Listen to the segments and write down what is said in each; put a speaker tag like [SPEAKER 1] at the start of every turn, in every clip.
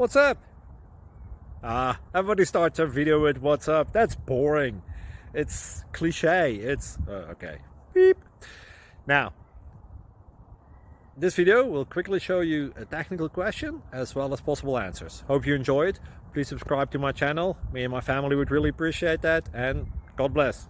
[SPEAKER 1] What's up? Everybody starts their video with what's up. That's boring. It's cliche. It's okay. Beep. Now, this video will quickly show you a technical question as well as possible answers. Hope you enjoyed. Please subscribe to my channel. Me and my family would really appreciate that, and God bless.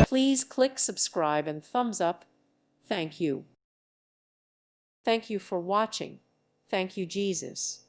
[SPEAKER 2] Please click subscribe and thumbs up. Thank you. Thank you for watching. Thank you, Jesus.